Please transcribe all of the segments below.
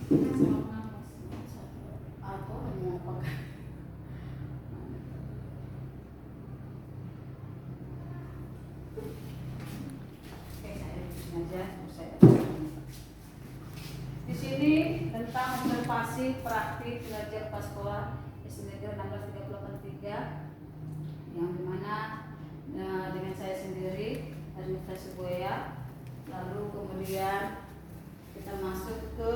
Atau mau pakai. Oke, saya di sini aja. Di sini tentang observasi praktik belajar prasekolah SD Negeri 16383 yang dimana dengan saya sendiri Administrasi Buaya. Lalu kemudian kita masuk ke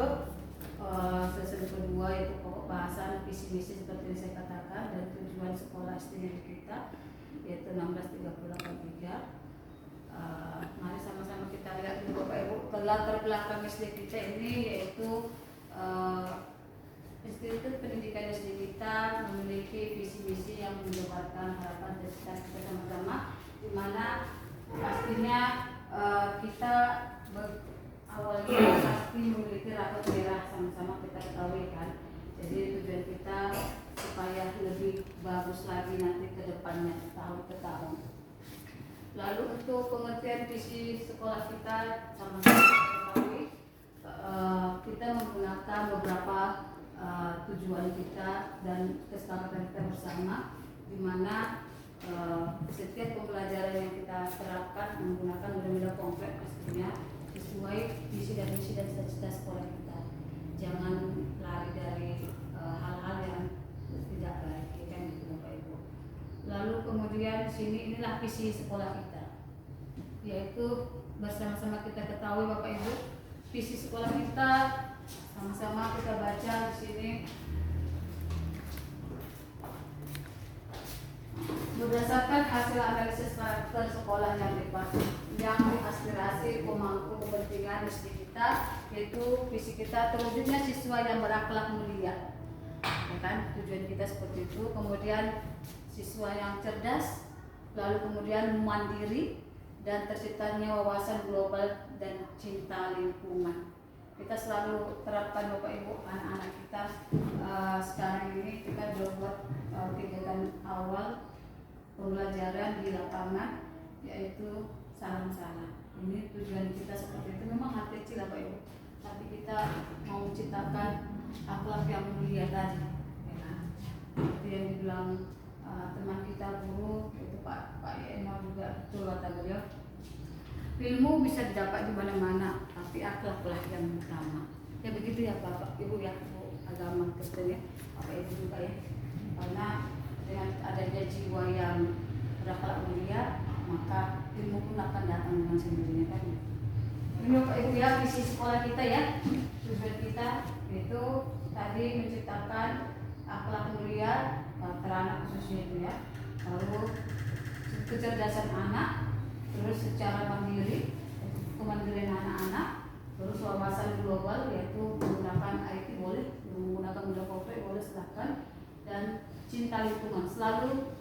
sesi kedua, yaitu pokok bahasan visi misi seperti yang saya katakan dan tujuan sekolah SD Negeri kita, yaitu 16383. Mari sama-sama kita lihat dulu Bapak Ibu latar belakang SD kita ini, yaitu Institut Pendidikan SD kita memiliki visi misi yang mendebarkan harapan dan cita kita sama-sama, di mana pastinya kita awalnya pasti memiliki rapot merah, sama-sama kita ketahui kan. Jadi tujuan kita supaya lebih bagus lagi nanti ke depannya tahun ke tahun. Lalu untuk pengertian visi sekolah kita sama-sama ketahui, kita menggunakan beberapa tujuan kita dan kesepakatan kita bersama, di mana setiap pembelajaran yang kita terapkan menggunakan model-model konkret pastinya sesuai visi dan misi dan cita-cita sekolah kita. Jangan lari dari hal-hal yang tidak baik, kan gitu Bapak Ibu. Lalu kemudian di sini inilah visi sekolah kita, yaitu bersama-sama kita ketahui Bapak Ibu, visi sekolah kita sama-sama kita baca di sini. Berdasarkan hasil analisis karakter sekolah yang diaspirasi pemangku kepentingan SD kita, yaitu visi kita terwujudnya siswa yang berakhlak mulia, ya kan? Tujuan kita seperti itu. Kemudian siswa yang cerdas, lalu kemudian mandiri dan terciptanya wawasan global dan cinta lingkungan. Kita selalu terapkan Bapak Ibu, anak-anak kita sekarang ini kita buat kegiatan awal pembelajaran di lapangan, yaitu salam-salam. Ini tujuan kita seperti itu. Memang hal kecil Bapak Ibu, tapi kita mau menciptakan akhlak yang mulia tadi, ya kan? Seperti yang dibilang teman kita guru, itu Pak Eno juga betul kata beliau. Ilmu bisa didapat di mana-mana, tapi akhlaklah yang utama. Ya begitu ya Bapak Ibu ya, Bu agama Kristen ya, Bapak Ibu juga ya. Karena dengan adanya jiwa yang berakhlak mulia, maka ilmu pun akan datang dengan sendirinya kan. Ini Bapak Ibu ya, visi sekolah kita ya. Tujuan kita itu tadi menciptakan akhlak mulia teranak khususnya itu ya. Lalu kecerdasan anak, terus secara mandiri, kemandirian anak-anak, terus wawasan global, yaitu menggunakan IT boleh, menggunakan modal konkret boleh, silahkan, dan cinta lingkungan selalu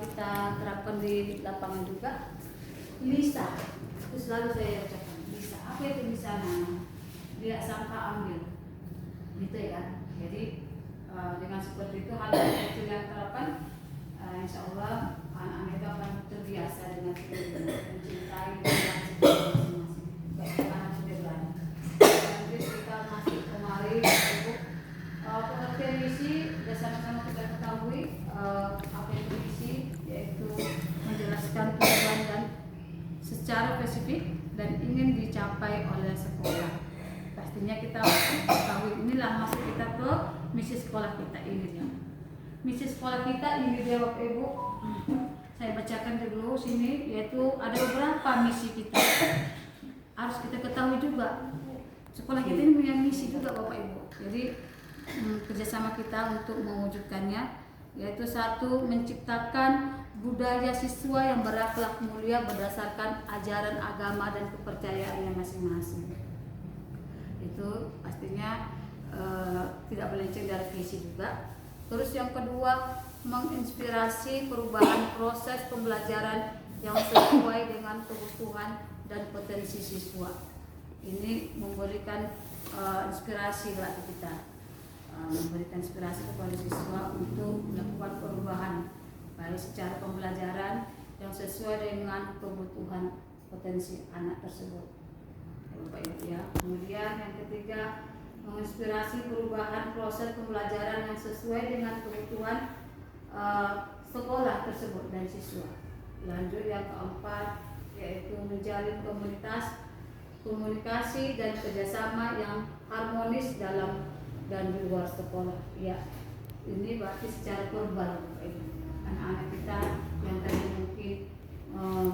kita terapkan di lapangan juga. Lisa, itu selalu saya bacakan. Lisa, apa itu Lisa? Tidak sangka ambil, gitu ya. Jadi dengan seperti itu hal kecil yang terapkan, insya Allah anak-anak itu akan terbiasa dengan mencintai masing-masing. Baik anak sudah berani. Nanti kita masuk kemari untuk pengertian misi. Sudah sama-sama kita ketahui apa itu misi, yaitu menjelaskan tujuan dan secara spesifik dan ingin dicapai oleh sekolah. Pastinya kita ketahui, inilah masuk kita ke misi sekolah kita ini ya. Misi sekolah kita ini dia Bapak Ibu. Saya bacakan dulu sini, yaitu ada beberapa misi kita. Harus kita ketahui juga. Sekolah kita ini punya misi juga Bapak Ibu. Jadi kerjasama kita untuk mewujudkannya, yaitu satu, menciptakan budaya siswa yang berakhlak mulia berdasarkan ajaran agama dan kepercayaannya masing-masing. Itu pastinya tidak melenceng dari visi juga. Terus yang kedua, menginspirasi perubahan proses pembelajaran yang sesuai dengan kebutuhan dan potensi siswa. Ini memberikan inspirasi bagi kita, memberikan inspirasi kepada siswa untuk melakukan perubahan baik secara pembelajaran yang sesuai dengan kebutuhan potensi anak tersebut. Bapak Ibu ya. Kemudian yang ketiga, menginspirasi perubahan proses pembelajaran yang sesuai dengan kebutuhan sekolah tersebut dan siswa. Lanjut yang keempat, yaitu menjalin komunikasi dan kerjasama yang harmonis dalam dan di luar sekolah. Ya, ini berarti secara verbal, anak-anak kita yang tadi mungkin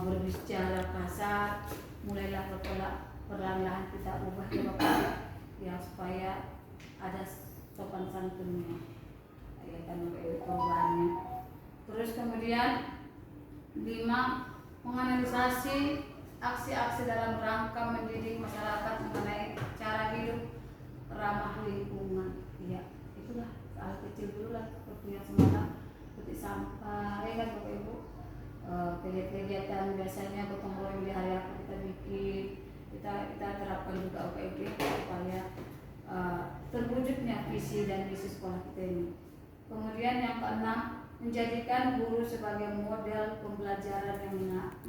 berbicara kasar, mulailah perlahan-lahan kita ubah ya supaya ada sopan santunnya, ya kan, perubahannya. Terus kemudian 5, menganalisasi aksi-aksi dalam rangka mendidik masyarakat mengenai cara hidup ramah lingkungan. Ya, itulah hal kecil dulu lah, seperti yang semalam petik sampah, ya kan Bapak Ibu. Kegiatan biasanya gotong royong di hari apa kita bikin, kita terapkan juga Bapak Ibu supaya terwujudnya visi dan misi sekolah kita ini. Kemudian yang keenam, menjadikan guru sebagai model pembelajaran yang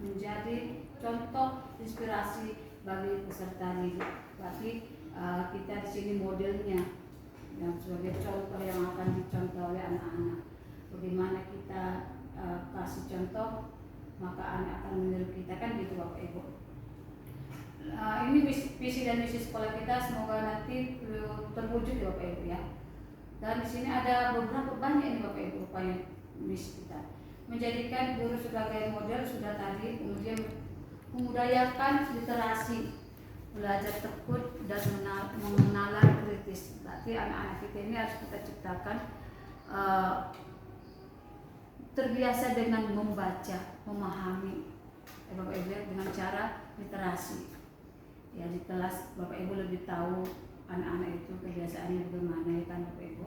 menjadi contoh inspirasi bagi peserta didik. Berarti kita di sini modelnya yang sebagai contoh yang akan dicontoh oleh anak-anak. Bagaimana kita kasih contoh, maka anak akan meniru kita, kan gitu Bapak Ibu. Ini visi dan misi sekolah kita, semoga nanti terwujud ya Bapak Ibu ya. Dan di sini ada beberapa banyak ini Bapak Ibu upaya misi kita. Menjadikan guru sebagai model sudah tadi, kemudian memudayakan literasi, belajar tekun dan mengenalan kritis. Berarti anak-anak kita ini harus kita ciptakan terbiasa dengan membaca, memahami, Bapak Ibu, dengan cara literasi. Ya, di kelas Bapak Ibu lebih tahu anak-anak itu kebiasaannya bagaimana, ya kan Bapak Ibu.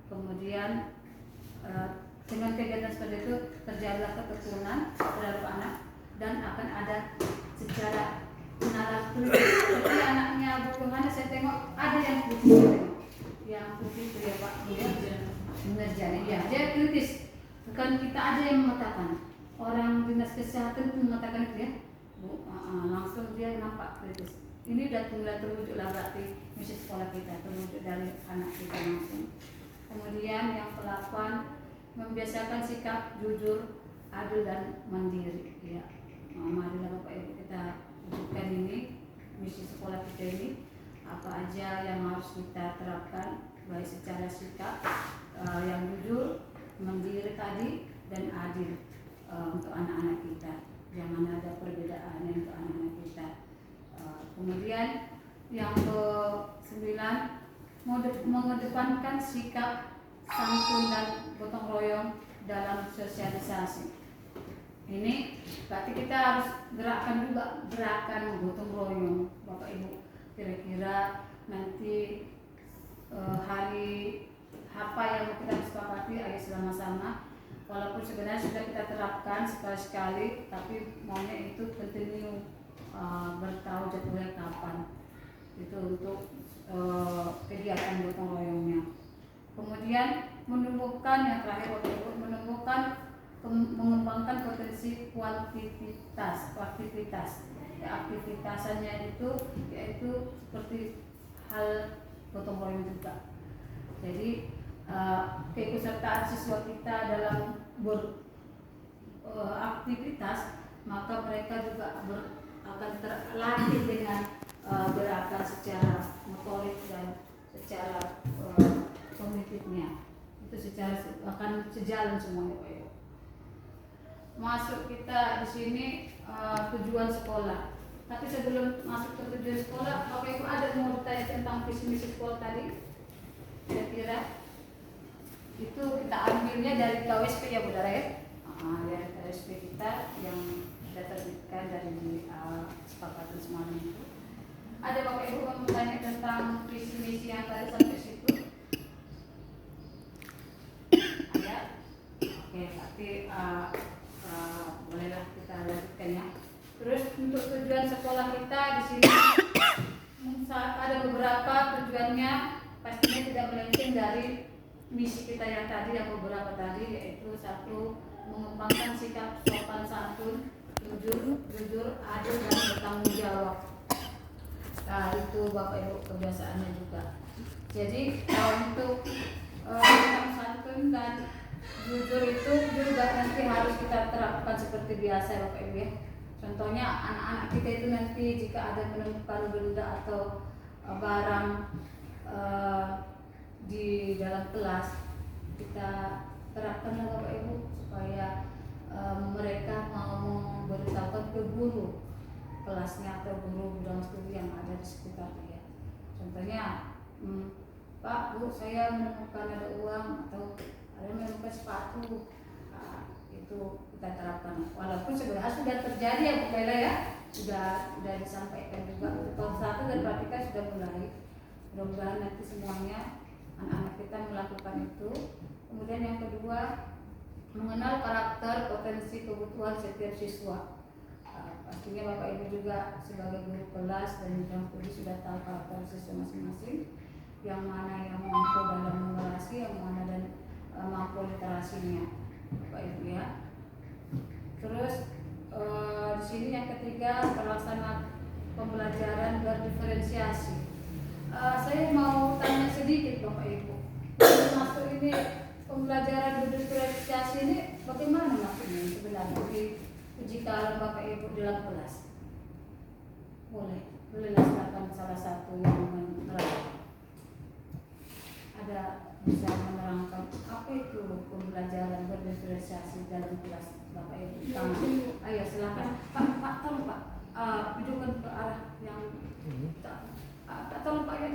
Kemudian dengan kegiatan seperti itu terjadilah ketekunan terhadap anak dan akan ada secara kenalan kritis. Jadi anaknya Bu Yohana saya tengok ada yang putih, ya Pak, dia mengerjakan, ya dia kritis. Bukan kita aja yang mengatakan, orang dinas kesehatan pun mengatakan itu ya, Bu, langsung dia nampak kritis. Ini sudah mulai terwujud lah, berarti misi sekolah kita terwujud dari anak kita langsung. Kemudian yang ke-8, membiasakan sikap jujur, adil dan mandiri. Ya, marilah Bapak Ibu kita wujudkan ini misi sekolah kita ini. Apa aja yang harus kita terapkan, baik secara sikap yang jujur, mandiri tadi, dan adil untuk anak-anak kita. Jangan ada perbedaan untuk anak-anak kita. Kemudian yang ke-9, mengedepankan sikap santun dan gotong royong dalam sosialisasi. Ini berarti kita harus gerakkan juga gerakan gotong royong Bapak Ibu. Kira-kira nanti hari apa yang kita sepakati, ayo sama-sama. Walaupun sebenarnya sudah kita terapkan sekali-sekali, tapi maunya itu continue, bertahu jadwalnya kapan. Itu untuk kegiatan gotong royongnya. Kemudian menumbuhkan, yang terakhir Bapak Ibu, mengembangkan potensi aktivitas. Ya, aktivitasannya itu yaitu seperti hal gotong royong juga. Jadi keikutsertaan siswa kita dalam beraktivitas, maka mereka juga akan terlatih dengan berakal secara motorik dan secara kognitifnya. Itu secara akan sejalan semuanya Pak Ibu. Masuk kita di sini tujuan sekolah. Tapi sebelum masuk ke tujuan sekolah, Bapak Ibu ada mau bertanya tentang visi misi sekolah tadi? Kira-kira itu kita ambilnya dari KWSP ya Saudara ya. Dari KWSP kita yang kita terbitkan dari kesepakatan semalam itu. Ada Bapak Ibu yang bertanya tentang visi misi yang tadi sampai situ? Ada? Oke, berarti bolehlah kita lanjutkan ya. Terus untuk tujuan sekolah kita di sini ada beberapa tujuannya, pastinya tidak melenceng dari misi kita yang tadi, yang beberapa tadi, yaitu 1, mengembangkan sikap sopan santun, jujur, adil dan bertanggung jawab. Itu itu Bapak Ibu kebiasaannya juga. Jadi untuk sopan santun dan jujur itu juga nanti harus kita terapkan seperti biasa Bapak Ibu ya. Contohnya anak-anak kita itu nanti jika ada menemukan benda atau barang di dalam kelas, kita terapkan Bapak Ibu supaya mereka mau memberitahukan ke guru kelasnya atau guru bidang studi yang ada di sekitar dia. Contohnya, Pak, Bu, saya menemukan ada uang atau ada menemukan sepatu. Nah, itu kita terapkan. Walaupun sebenarnya sudah terjadi ya Bu Bella ya, sudah disampaikan juga. Tahun 1 dan praktika sudah mulai. Mudah-mudahan nanti semuanya anak-anak kita melakukan itu. Kemudian yang kedua, mengenal karakter, potensi, kebutuhan setiap siswa. Pastinya Bapak Ibu juga sebagai guru kelas dan bidang studi sudah tahu karakter siswa masing-masing, yang mana yang mampu dalam numerasi, yang mana dan mampu literasinya, Bapak Ibu ya. Terus di sini yang ketiga, pelaksana pembelajaran berdiferensiasi. Saya mau tanya sedikit Bapak Ibu, masuk ini pembelajaran berdiferensiasi ini bagaimana maksudnya sebenarnya jika Bapak Ibu dalam kelas? Boleh silakan salah satu yang menerangkan. Ada bisa menerangkan apa itu pembelajaran berdiferensiasi dalam kelas Bapak Ibu? Ayo silakan. Pak tolong Pak, hidupkan ke arah yang tolong Pak ya.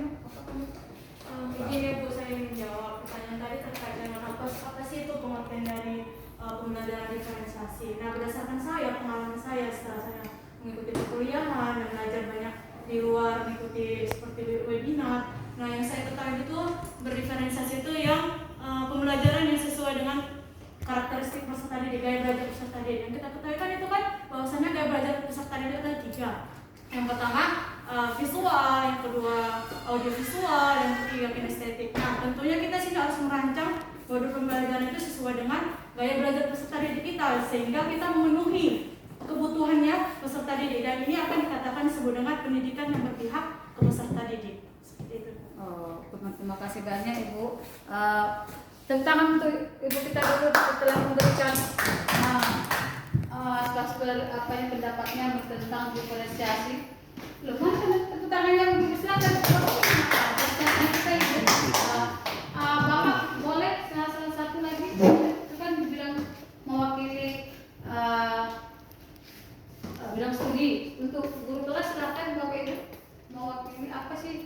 Begini Bu, saya ingin jawab pertanyaan tadi terkait dengan apa sih itu pengertian dari pembelajaran diferensiasi. Nah, berdasarkan pengalaman saya setelah saya mengikuti perkuliahan dan belajar banyak di luar, mengikuti seperti di webinar. Nah, yang saya ketahui itu berdiferensiasi itu yang pembelajaran yang sesuai dengan karakteristik peserta didik, gaya belajar peserta didik. Yang kita ketahui kan itu kan bahwasanya gaya belajar peserta didik ada 3. Yang pertama visual, yang kedua audiovisual, dan ketiga kinestetik. Nah, tentunya kita sih harus merancang modul pembelajaran itu sesuai dengan gaya belajar peserta didik kita, sehingga kita memenuhi kebutuhannya peserta didik, dan ini akan dikatakan disebut dengan pendidikan yang berpihak ke peserta didik. Seperti itu. Terima kasih banyak Ibu. Tepuk tangan untuk Ibu kita dulu telah memberikan pendapatnya tentang diferensiasi. Loh, mana tepuk tangannya Ibu, silakan. Bapak boleh salah satu lagi, itu kan dibilang mewakili bidang studi. Untuk guru kelas silakan Bapak Ibu mewakili apa sih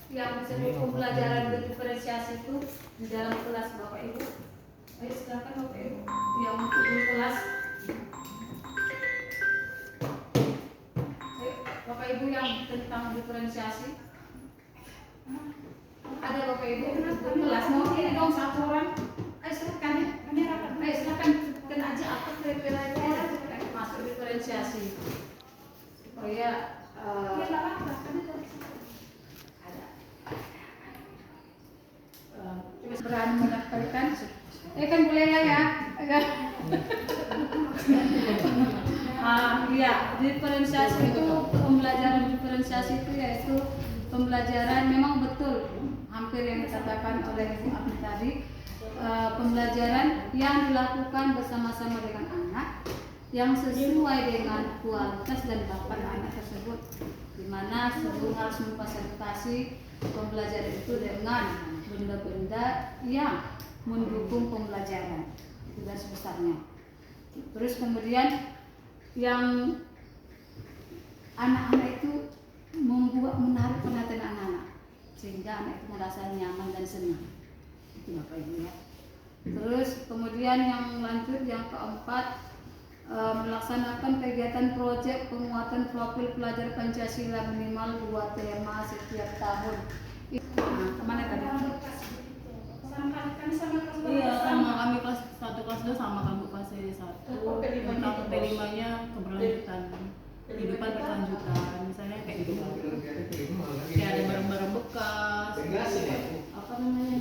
yang disebut pembelajaran berdiferensiasi itu di dalam kelas Bapak Ibu. Ayo silakan Bapak Ibu yang untuk guru kelas. Ayo Bapak Ibu yang tentang diferensiasi. Ada Bapak Ibu guru kelas mau ini dong satu orang. Ayo silakan ya. Ayo silakan sebutkan aja apa kira-kira masuk diferensiasi. Supaya berani mendaftarkan, kan boleh lah ya. Iya, diferensiasi itu pembelajaran diferensiasi itu yaitu pembelajaran memang betul hampir yang dikatakan oleh Ibu Afni tadi, pembelajaran yang dilakukan bersama-sama dengan anak yang sesuai dengan kualitas dan bakat anak tersebut, di mana guru harus memfasilitasi pembelajaran itu dengan benda-benda yang mendukung pembelajaran itu garis besarnya. Terus kemudian yang anak-anak itu menarik perhatian anak-anak sehingga anak itu merasa nyaman dan senang. Itu Bapak Ibu ya. Terus kemudian yang lanjut yang keempat, melaksanakan kegiatan proyek penguatan profil pelajar Pancasila minimal 2 tema setiap tahun. Kemana tadi? Iya, sama kami kelas 1 kelas 2 sama kamu kelas 1. Tentang P5-nya keberlanjutan, kehidupan berkelanjutan. Misalnya kayak gitu. Kayak ada barang-barang bekas, apa namanya?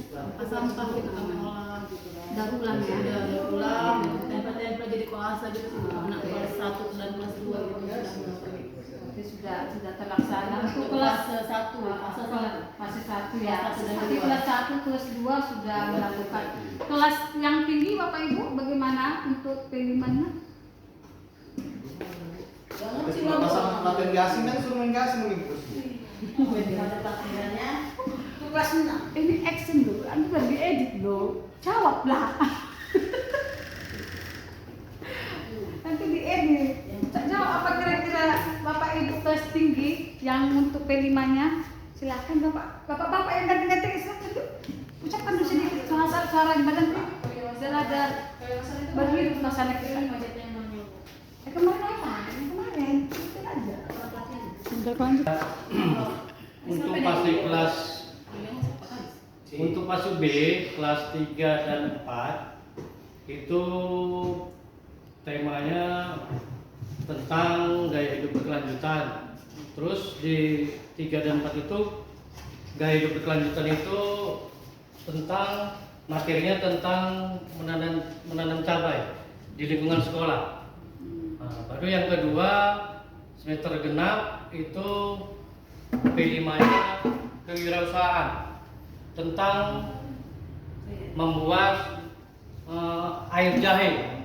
Sampah gitu kami olah gitu kan. Daur ulang ya. Daur ulang, tempat-tempat jadi kelas gitu sih. Anak kelas 1 dan kelas 2 gitu sudah mulai. Berarti sudah terlaksana. Untuk kelas kelas 1, masih 1 ya. Kelas 1 dan Nanti 2. kelas 1, kelas 2 sudah melakukan. Kelas yang tinggi Bapak Ibu bagaimana untuk pengirimannya? Kalau pasang latihan gasing kan suruh main gasing nih. Kelas 6. Ini action loh, Anda lagi edit loh. Jawablah. Nanti diedit. Jawab apa kira-kira Bapak Ibu kelas tinggi yang untuk P5-nya? Silakan Bapak yang ganti-ganti silakan tuh. Ucapkan dulu sedikit suara di badan tuh. Biar ada bagi suasana kita. Kemarin apa? Kemarin itu aja. Untuk fase kelas untuk fase B kelas 3 dan 4 itu temanya tentang gaya hidup berkelanjutan. Terus di 3 dan 4 itu gaya hidup berkelanjutan itu tentang materinya tentang menanam cabai di lingkungan sekolah. Nah, baru yang kedua semester genap itu P5-nya kewirausahaan tentang membuat air jahe.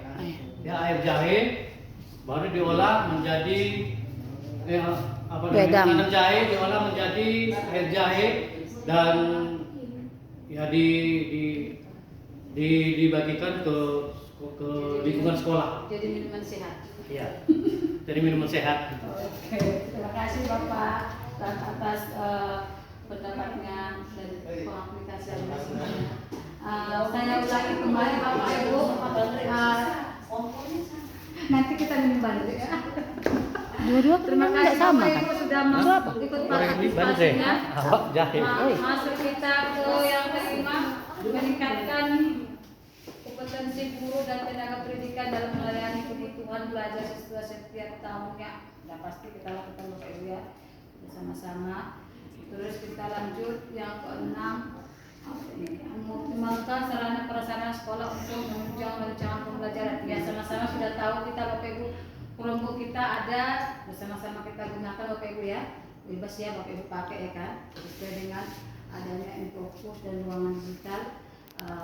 Ya, air jahe baru diolah menjadi tanam jahe diolah menjadi air jahe dan ya dibagikan ke lingkungan sekolah. Jadi minuman sehat. Iya. Jadi minuman sehat. Oke, terima kasih Bapak atas pendapatnya dan pengaplikasiannya semuanya. Saya ulangi kembali Bapak Ibu, nanti kita minum balik ya. Dua-dua Terima kasih sama Bapak kan? Ibu sudah ikut partisipasinya. Masuk kita ke yang kelima, meningkatkan kompetensi guru dan tenaga pendidikan dalam melayani kebutuhan belajar siswa setiap tahunnya. Nah, pasti kita lakukan Bapak Ibu ya bersama-sama. Terus kita lanjut yang keenam, mengoptimalkan sarana prasarana sekolah untuk menunjang rancangan pembelajaran. Ya, sama-sama sudah tahu kita Bapak Ibu, Chromebook kita ada, bersama-sama kita gunakan Bapak Ibu ya. Bebas ya Bapak Ibu pakai ya kan, sesuai dengan adanya infocus dan ruangan digital.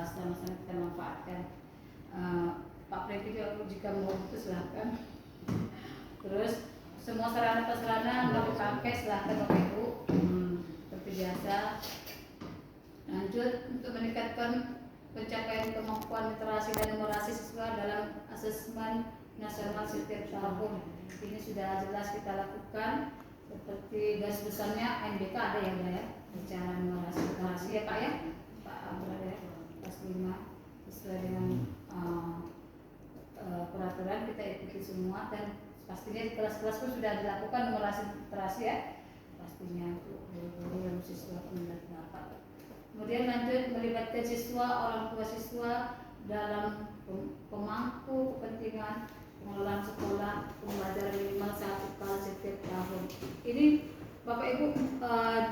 Sama-sama kita manfaatkan. Pak Preti jika mau itu silahkan. Terus semua sarana prasarana nggak dipakai silahkan Bapak Ibu. Seperti biasa. Lanjut untuk meningkatkan pencapaian kemampuan literasi dan numerasi siswa dalam asesmen nasional setiap tahun. Ini sudah jelas kita lakukan. Seperti garis besarnya NBK ada yang ya, bicara numerasi ya Pak ya, Pak berada kelas 5 sesuai dengan peraturan kita ikuti semua dan pastinya di kelas-kelas pun sudah dilakukan numerasi literasi ya, pastinya untuk guru-guru dan siswa peminat dapat. Kemudian lanjut melibatkan siswa, orang tua siswa dalam pemangku kepentingan pengelolaan sekolah pembelajaran minimal 1 kali setiap tahun. Ini Bapak Ibu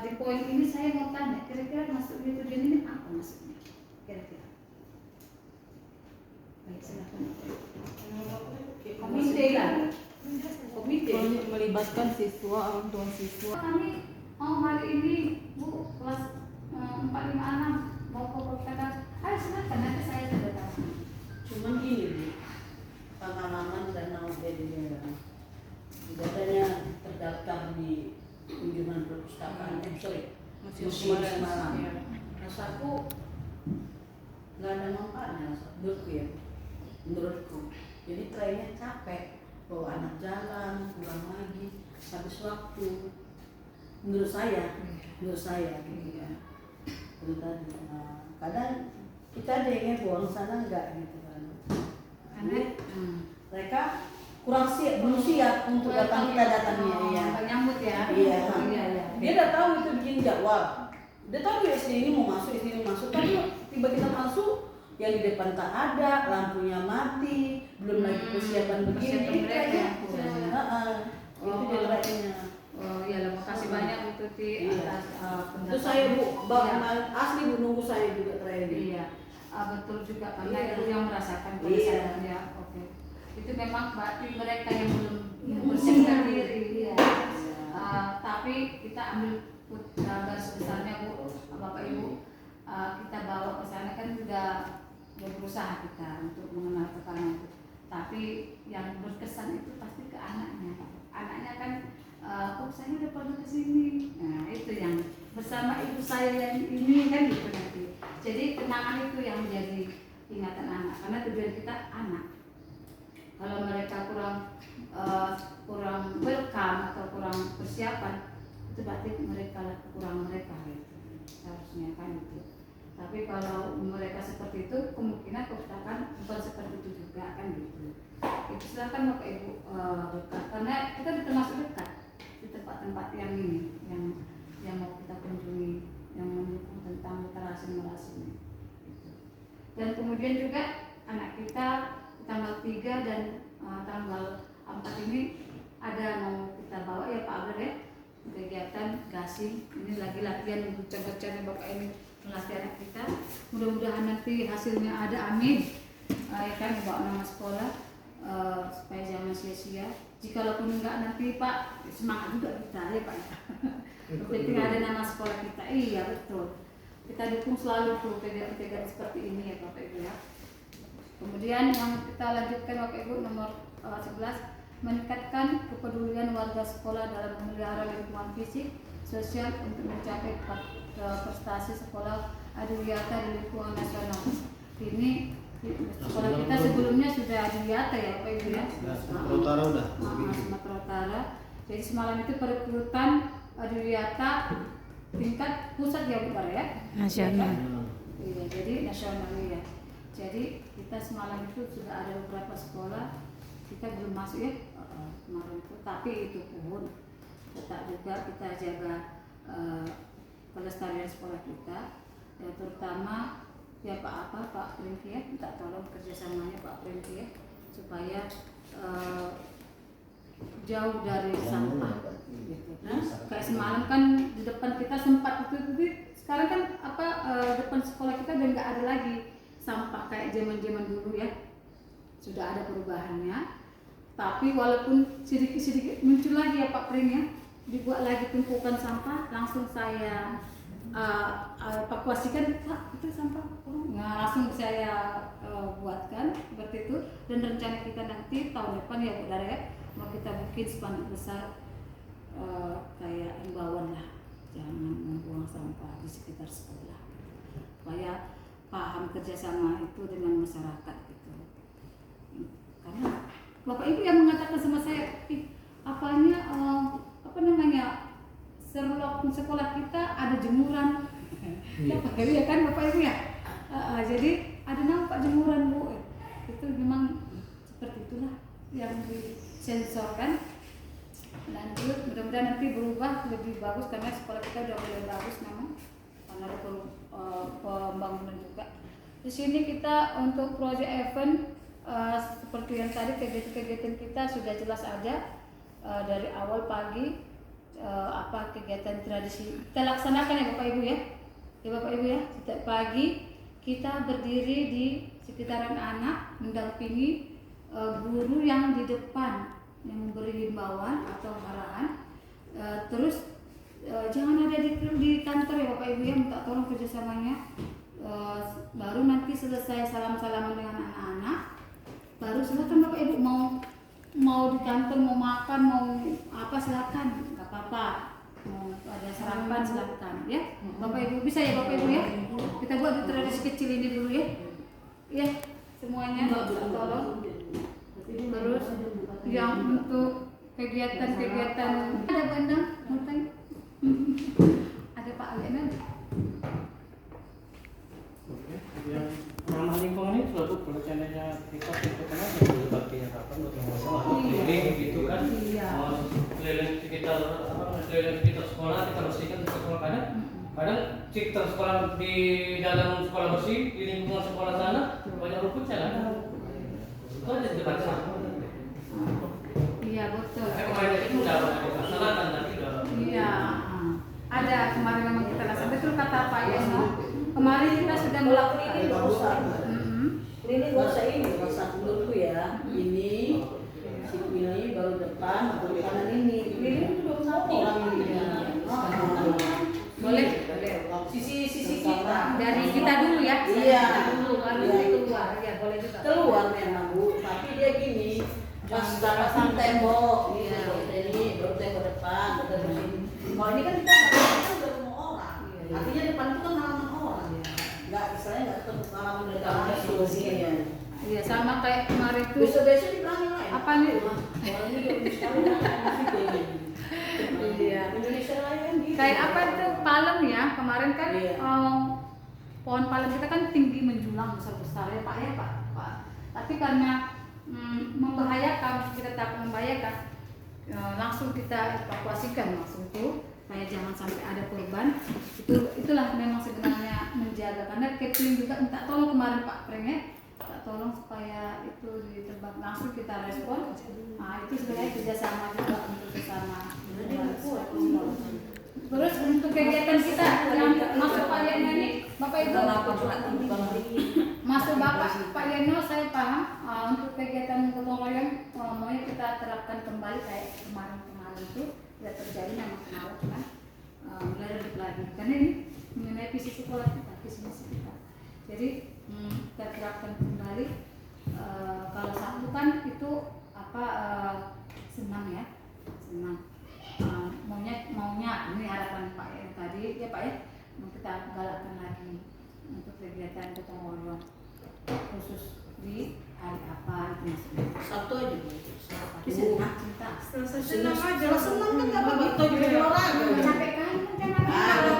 di poin ini saya mau tanya, kira-kira masuk di tujuan ini apa maksudnya? Kira-kira? Baik, silakan. Komite kan? Komite. Melibatkan siswa, orang tua siswa. Kami hari ini Bu kelas 4, 5, 6 mau ke perpustakaan. Ayo silakan nanti saya sudah tahu. Cuman gini Bu, pengalaman dan naudzubillah katanya terdaftar di kunjungan perpustakaan museum Semarang. Rasaku nggak ada manfaatnya menurutku. Jadi trennya capek, bawa anak jalan, pulang lagi, habis waktu. Menurut saya gitu ya. Kadang kita ada yang buang sana enggak gitu kan. Mereka kurang siap, belum siap untuk datangnya ya. Nyambut ya. Iya. Iya. Dia udah tahu itu bikin jadwal. Dia tahu SD ini mau masuk, SD ini masuk, tapi tiba kita masuk yang di depan tak ada, lampunya mati, belum lagi persiapan begini. Itu dia lainnya. Oh iya, makasih banyak Bu Tuti atas pendapat. Itu saya Bu, asli Bu nunggu saya juga terakhir. Iya, betul juga karena itu yang merasakan pada Iya. saya ya. Oke, itu memang berarti mereka yang belum mempersiapkan diri. Iya. tapi kita ambil garis besarnya Bu, Bapak Ibu, kita bawa ke sana kan sudah berusaha kita untuk mengenal tekanan itu. Tapi yang berkesan itu pasti ke anaknya. Anaknya kan, oh saya udah pernah kesini. Nah itu yang bersama ibu saya yang ini kan gitu nanti. Jadi kenangan itu yang menjadi ingatan anak, karena tujuan kita anak. Kalau mereka kurang welcome atau kurang persiapan, itu berarti mereka kekurangan mereka gitu. Seharusnya kan itu. Tapi kalau mereka seperti itu, kemungkinan kerusakan bukan seperti itu juga kan gitu. Itu silakan Bapak Ibu dekat, karena kita termasuk dekat di tempat-tempat yang ini, yang mau kita kunjungi, yang mendukung tentang literasi numerasi ini. Gitu. Dan kemudian juga anak kita tanggal 3 dan tanggal 4 ini ada mau kita bawa ya Pak Abel ya, kegiatan gasing. Ini lagi latihan bocah-bocah Bapak ini melatih anak kita. Mudah-mudahan nanti hasilnya ada, amin. Ya kan, bawa nama sekolah supaya jangan sia-sia. Jikalaupun enggak nanti Pak, semangat juga kita ya Pak. Penting ada nama sekolah kita. Iya betul. Kita dukung selalu tuh kegiatan seperti ini ya Bapak Ibu ya. Kemudian yang kita lanjutkan Bapak Ibu nomor 11, meningkatkan kepedulian warga sekolah dalam memelihara lingkungan fisik, sosial untuk mencapai prestasi sekolah adiwiyata di lingkungan nasional. Ini sekolah kita sebelumnya sudah adiwiyata ya Pak Ibu ya. Sumatera Utara udah. Sumatera Utara. Jadi semalam itu perekrutan adiwiyata tingkat pusat ya Bu ya. Nasional. Iya, jadi nasional ya. Jadi kita semalam itu sudah ada beberapa sekolah, kita belum masuk ya kemarin itu, tapi itu pun tetap juga kita jaga pelestarian sekolah kita, ya, terutama ya Pak Pringki ya, minta tolong kerjasamanya Pak Pringki ya, supaya jauh dari sampah gitu. Nah, kayak semalam kan di depan kita sempat itu, sekarang kan depan sekolah kita udah nggak ada lagi sampah kayak zaman dulu ya, sudah ada perubahannya. Tapi walaupun sedikit muncul lagi ya Pak Pring ya, dibuat lagi tumpukan sampah, langsung saya evakuasikan, Pak itu sampah, nah langsung saya buatkan seperti itu. Dan rencana kita nanti tahun depan ya Bu Dara ya, mau kita bikin spanduk besar kayak imbauan lah, jangan membuang sampah di sekitar sekolah, supaya paham kerjasama itu dengan masyarakat gitu. Karena Bapak Ibu yang mengatakan sama saya, serlok sekolah kita ada jemuran, ya kan Bapak Ibu ya. Jadi ada nampak jemuran Bu, itu memang seperti itulah yang disensorkan. Lanjut, mudah-mudahan nanti berubah lebih bagus karena sekolah kita udah mulai bagus memang, karena ada pembangunan juga. Di sini kita untuk project event seperti yang tadi kegiatan kita sudah jelas ada dari awal pagi kegiatan tradisi kita laksanakan ya Bapak Ibu ya. Ya Bapak Ibu ya, setiap pagi kita berdiri di sekitaran anak mendampingi guru yang di depan yang memberi himbauan atau arahan. Terus jangan ada di kantor ya Bapak Ibu ya, minta tolong kerjasamanya. Baru nanti selesai salam-salaman dengan anak-anak, baru silakan Bapak Ibu mau di kantor mau makan mau apa silakan, nggak apa-apa. Mau ada sarapan silakan ya Bapak Ibu, bisa ya Bapak Ibu ya. Kita buat tradisi kecil ini dulu ya. Ya semuanya tolong. Terus yang untuk kegiatan-kegiatan ada bandang, ada Pak Alena. Yang ramah lingkungan ini selalu pelaksananya kita kenal dengan baktinya kapan untuk masalah keliling gitu kan. Keliling sekitar sekolah kita bersihkan sekolah kadang sekitar sekolah di dalam sekolah bersih di lingkungan sekolah sana banyak rumput kan. Itu aja dekat sana. Iya betul. Kemarin itu udah dilaksanakan tapi udah. Iya. Ada kemarin memang kita laksanakan, betul kata Pak Yesno. Kemarin kita sudah melakukan ini nggak usah. Ini nggak usah menurutku ya. Ini baru depan, baru kanan ini. Ini udah orang ini. pasang tembok Iya. gitu. Jadi baru tembok depan, baru sini. Kalau ini kan kita udah rumah orang. Iya. Artinya depan itu kan halaman orang. Nggak, istilahnya nggak ketemu halaman depan langsung. Iya, sama kayak kemarin tuh. Besok-besok dibilangin lain. Apa nih? Orang ini bagus sekali kan. Iya. Indonesia lain kan gitu. Kayak apa itu palem ya, kemarin kan Iya. pohon palem kita kan tinggi menjulang besar-besar ya Pak ya Pak. Tapi karena membahayakan, kita takut membahayakan, langsung kita evakuasikan langsung itu, kayak jangan sampai ada korban. Itulah memang sebenarnya menjaga, karena Kepling juga minta tolong kemarin Pak Prenget, minta tolong supaya itu ditebak, langsung kita respon. Nah itu sebenarnya kerjasama juga untuk bersama. Terus untuk kegiatan kita yang masuk Pak Yeno ini, Bapak Ibu, masuk Bapak Pak Yeno, saya paham untuk kegiatan gotong royong maunya kita terapkan kembali kayak kemarin itu tidak terjadi, memang kemarin kan mulai redup lagi karena ini mengenai visi sekolah kita, visi misi kita. Jadi kita terapkan kembali. Kalau Sabtu kan itu apa senang ya, senang. Maunya ini harapan Pak ya tadi ya Pak ya, mau kita galakkan lagi untuk kegiatan gotong royong khusus di hari apa itu maksudnya. Sabtu aja Bu. Tapi senang cinta. Senang aja. Kalau senang kan nggak apa-apa, itu juga di orang. Capek kan jangan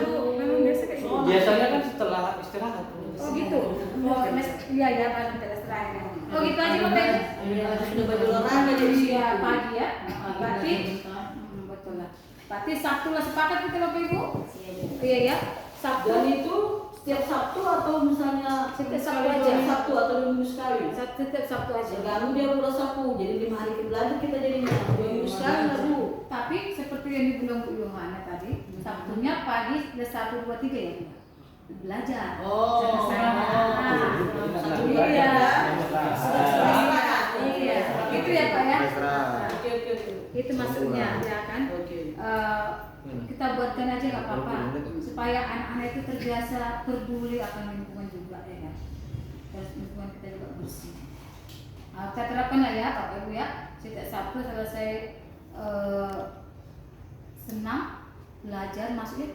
Bu, memang biasa kayak gitu. Biasanya kan setelah istirahat. Oh gitu. Oh iya ya Pak terserah. Oh gitu aja Bapak Ibu. Iya, sudah baju olahraga jadi Iya siap. pagi ya. Berarti betul lah. Berarti Sabtu lah sepakat kita Bapak Ibu. Iya ya. Sabtu Dan itu setiap Sabtu atau misalnya Setiap Sabtu sekali aja. dua Sabtu atau 2 minggu sekali. setiap Sabtu aja. Terganggu dia pulau Sabtu, jadi 5 hari belajar kita jadinya 2 minggu sekali nggak Bu? Tapi seperti yang dibilang Bu Yohana tadi, Sabtunya pagi udah 1, 2, 3 ya Bu? Belajar. Oh, Selesai. Satu Iya. iya. Iya. Itu ya Pak ya. Oke. Itu maksudnya ya kan. Oke. Kita buatkan aja nggak apa-apa supaya anak-anak itu terbiasa peduli akan lingkungan juga ya kan. Terus lingkungan kita juga bersih. Kita terapkan lah ya Bapak Ibu ya. Setiap Sabtu selesai senam belajar masuk ya.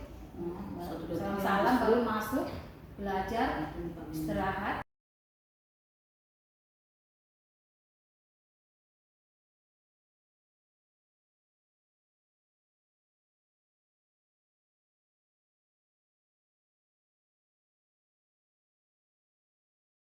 Salam baru masuk belajar istirahat.